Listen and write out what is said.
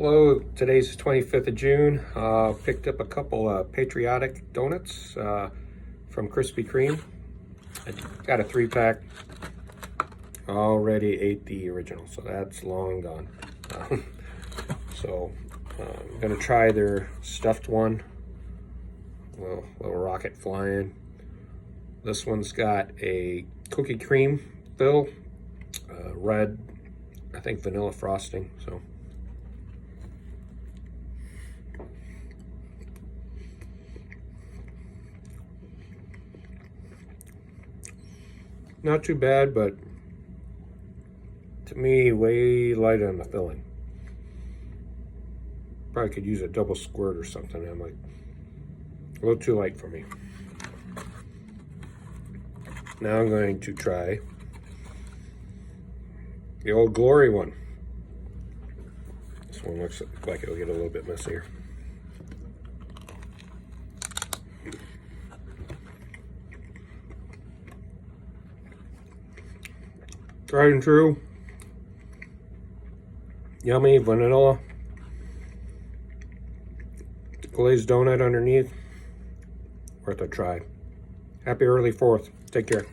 Hello, today's the 25th of June. Picked up a couple patriotic donuts from Krispy Kreme. I got a 3-pack. Already ate the original, so that's long gone. I'm gonna try their stuffed one. Little rocket flying. This one's got a cookie cream fill, red, I think vanilla frosting. So. Not too bad, but to me, way light on the filling. Probably could use a double squirt or something. I'm like, a little too light for me. Now I'm going to try the Old Glory one. This one looks like it'll get a little bit messier. Tried and true. Yummy vanilla. Glazed donut underneath. Worth a try. Happy early 4th. Take care.